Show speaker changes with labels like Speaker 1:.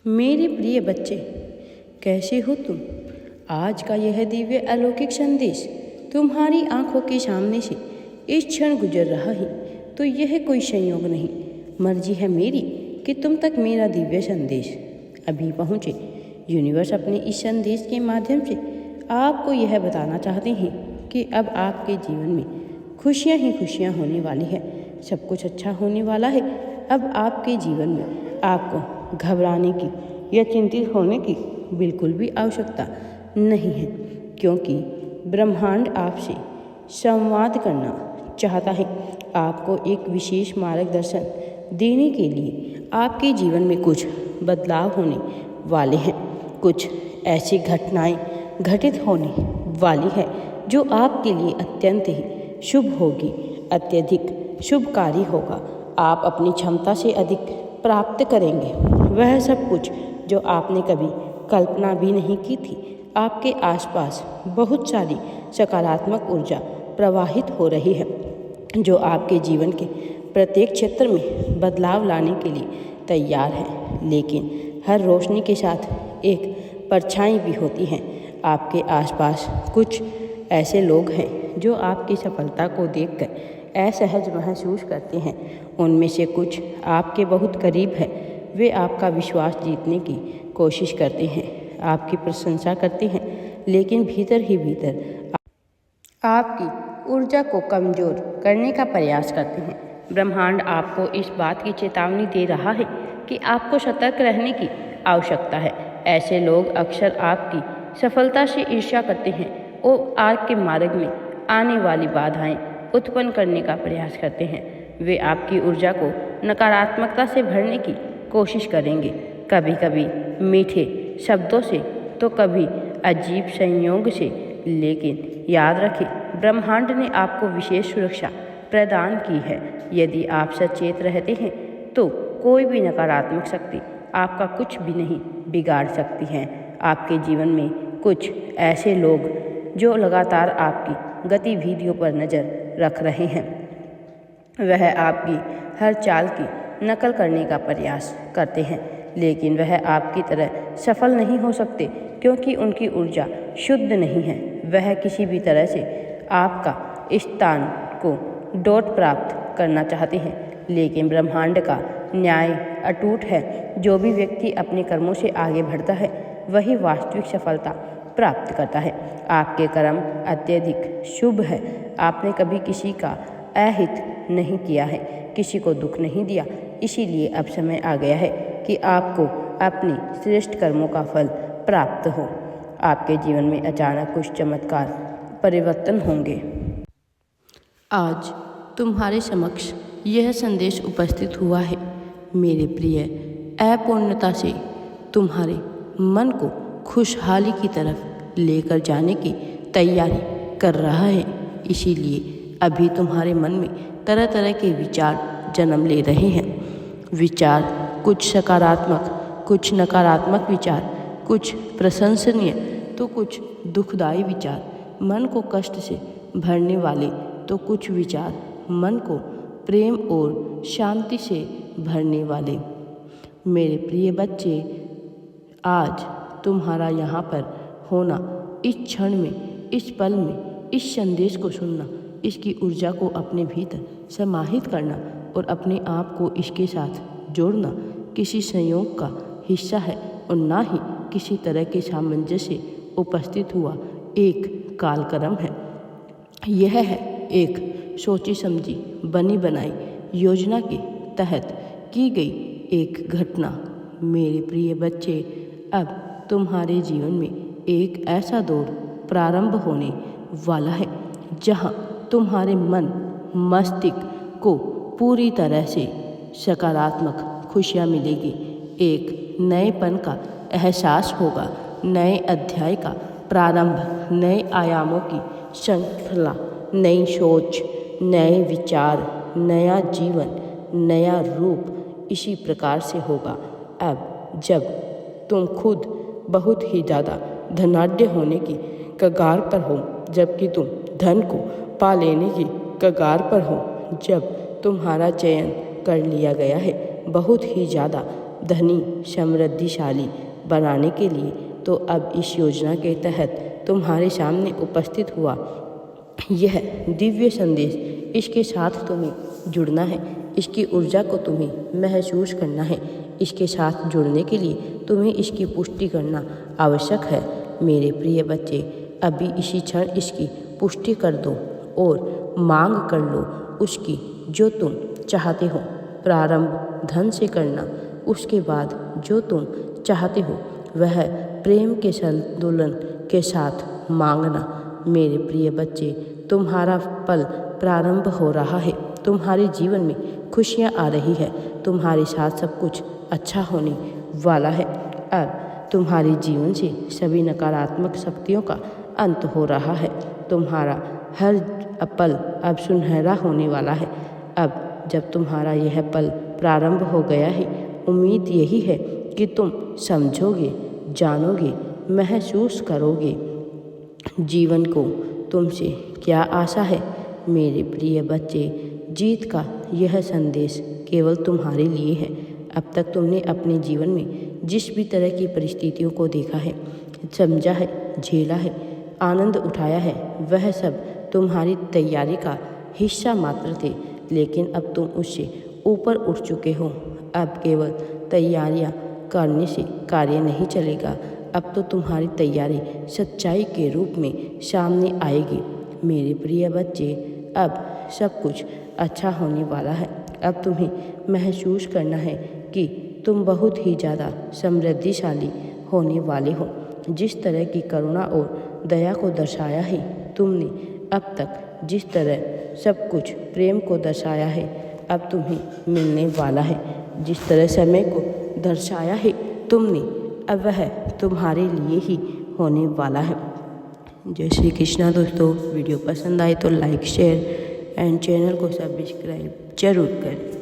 Speaker 1: मेरे प्रिय बच्चे, कैसे हो तुम? आज का यह दिव्य अलौकिक संदेश तुम्हारी आंखों के सामने से इस क्षण गुजर रहा है तो यह कोई संयोग नहीं, मर्जी है मेरी कि तुम तक मेरा दिव्य संदेश अभी पहुँचे। यूनिवर्स अपने इस संदेश के माध्यम से आपको यह बताना चाहते हैं कि अब आपके जीवन में खुशियाँ ही खुशियाँ होने वाली है, सब कुछ अच्छा होने वाला है। अब आपके जीवन में आपको घबराने की या चिंतित होने की बिल्कुल भी आवश्यकता नहीं है, क्योंकि ब्रह्मांड आपसे संवाद करना चाहता है। आपको एक विशेष मार्गदर्शन देने के लिए आपके जीवन में कुछ बदलाव होने वाले हैं। कुछ ऐसी घटनाएं घटित होने वाली है जो आपके लिए अत्यंत ही शुभ होगी, अत्यधिक शुभकारी होगा। आप अपनी क्षमता से अधिक प्राप्त करेंगे, वह सब कुछ जो आपने कभी कल्पना भी नहीं की थी। आपके आसपास बहुत सारी सकारात्मक ऊर्जा प्रवाहित हो रही है जो आपके जीवन के प्रत्येक क्षेत्र में बदलाव लाने के लिए तैयार है। लेकिन हर रोशनी के साथ एक परछाई भी होती है। आपके आसपास कुछ ऐसे लोग हैं जो आपकी सफलता को देखकर असहज महसूस करते हैं। उनमें से कुछ आपके बहुत करीब हैं। वे आपका विश्वास जीतने की कोशिश करते हैं, आपकी प्रशंसा करते हैं, लेकिन भीतर ही भीतर आपकी ऊर्जा को कमज़ोर करने का प्रयास करते हैं। ब्रह्मांड आपको इस बात की चेतावनी दे रहा है कि आपको सतर्क रहने की आवश्यकता है। ऐसे लोग अक्सर आपकी सफलता से ईर्ष्या करते हैं और आपके मार्ग में आने वाली बाधाएं उत्पन्न करने का प्रयास करते हैं। वे आपकी ऊर्जा को नकारात्मकता से भरने की कोशिश करेंगे, कभी कभी मीठे शब्दों से तो कभी अजीब संयोग से। लेकिन याद रखें, ब्रह्मांड ने आपको विशेष सुरक्षा प्रदान की है। यदि आप सचेत रहते हैं तो कोई भी नकारात्मक शक्ति आपका कुछ भी नहीं बिगाड़ सकती है। आपके जीवन में कुछ ऐसे लोग जो लगातार आपकी गतिविधियों पर नज़र रख रहे हैं, वह आपकी हर चाल की नकल करने का प्रयास करते हैं, लेकिन वह आपकी तरह सफल नहीं हो सकते क्योंकि उनकी ऊर्जा शुद्ध नहीं है। वह किसी भी तरह से आपका स्थान को डोट प्राप्त करना चाहते हैं, लेकिन ब्रह्मांड का न्याय अटूट है। जो भी व्यक्ति अपने कर्मों से आगे बढ़ता है वही वास्तविक सफलता प्राप्त करता है। आपके कर्म अत्यधिक शुभ है। आपने कभी किसी का अहित नहीं किया है, किसी को दुख नहीं दिया। इसीलिए अब समय आ गया है कि आपको अपने श्रेष्ठ कर्मों का फल प्राप्त हो। आपके जीवन में अचानक कुछ चमत्कार परिवर्तन होंगे। आज तुम्हारे समक्ष यह संदेश उपस्थित हुआ है। मेरे प्रिय, अपूर्णता से तुम्हारे मन को खुशहाली की तरफ लेकर जाने की तैयारी कर रहा है। इसीलिए अभी तुम्हारे मन में तरह तरह के विचार जन्म ले रहे हैं। विचार कुछ सकारात्मक, कुछ नकारात्मक विचार, कुछ प्रशंसनीय तो कुछ दुखदायी विचार, मन को कष्ट से भरने वाले तो कुछ विचार मन को प्रेम और शांति से भरने वाले। मेरे प्रिय बच्चे, आज तुम्हारा यहाँ पर होना, इस क्षण में, इस पल में, इस संदेश को सुनना, इसकी ऊर्जा को अपने भीतर समाहित करना और अपने आप को इसके साथ जोड़ना किसी संयोग का हिस्सा है और ना ही किसी तरह के सामंजस्य उपस्थित हुआ एक कालक्रम है। यह है एक सोची समझी बनी बनाई योजना के तहत की गई एक घटना। मेरे प्रिय बच्चे, अब तुम्हारे जीवन में एक ऐसा दौर प्रारंभ होने वाला है जहां तुम्हारे मन मस्तिष्क को पूरी तरह से सकारात्मक खुशियां मिलेगी। एक नएपन का एहसास होगा, नए अध्याय का प्रारंभ, नए आयामों की श्रृंखला, नई सोच, नए विचार, नया जीवन, नया रूप इसी प्रकार से होगा। अब जब तुम खुद बहुत ही ज़्यादा धनाढ्य होने की कगार पर हो, जबकि तुम धन को पा लेने की कगार पर हो, जब तुम्हारा चयन कर लिया गया है, बहुत ही ज़्यादा धनी समृद्धिशाली बनाने के लिए तो अब इस योजना के तहत तुम्हारे सामने उपस्थित हुआ यह दिव्य संदेश, इसके साथ तुम्हें जुड़ना है, इसकी ऊर्जा को तुम्हें महसूस करना है। इसके साथ जुड़ने के लिए तुम्हें इसकी पुष्टि करना आवश्यक है। मेरे प्रिय बच्चे, अभी इसी क्षण इसकी पुष्टि कर दो और मांग कर लो उसकी जो तुम चाहते हो। प्रारंभ धन से करना, उसके बाद जो तुम चाहते हो वह प्रेम के संतुलन के साथ मांगना। मेरे प्रिय बच्चे, तुम्हारा पल प्रारंभ हो रहा है। तुम्हारे जीवन में खुशियाँ आ रही है। तुम्हारे साथ सब कुछ अच्छा होने वाला है। अब तुम्हारे जीवन से सभी नकारात्मक शक्तियों का अंत हो रहा है। तुम्हारा हर पल अब सुनहरा होने वाला है। अब जब तुम्हारा यह पल प्रारंभ हो गया है, उम्मीद यही है कि तुम समझोगे, जानोगे, महसूस करोगे जीवन को तुमसे क्या आशा है। मेरे प्रिय बच्चे, जीत का यह संदेश केवल तुम्हारे लिए है। अब तक तुमने अपने जीवन में जिस भी तरह की परिस्थितियों को देखा है, समझा है, झेला है, आनंद उठाया है, वह सब तुम्हारी तैयारी का हिस्सा मात्र थे। लेकिन अब तुम उससे ऊपर उठ चुके हो। अब केवल तैयारियां करने से कार्य नहीं चलेगा। अब तो तुम्हारी तैयारी सच्चाई के रूप में सामने आएगी। मेरे प्रिय बच्चे, अब सब कुछ अच्छा होने वाला है। अब तुम्हें महसूस करना है कि तुम बहुत ही ज़्यादा समृद्धिशाली होने वाले हो। जिस तरह की करुणा और दया को दर्शाया है तुमने अब तक, जिस तरह सब कुछ प्रेम को दर्शाया है, अब तुम्हें मिलने वाला है। जिस तरह समय को दर्शाया है तुमने, अब वह तुम्हारे लिए ही होने वाला है। जय श्री कृष्णा। दोस्तों, वीडियो पसंद आए तो लाइक, शेयर एंड चैनल को सब्सक्राइब जरूर करें।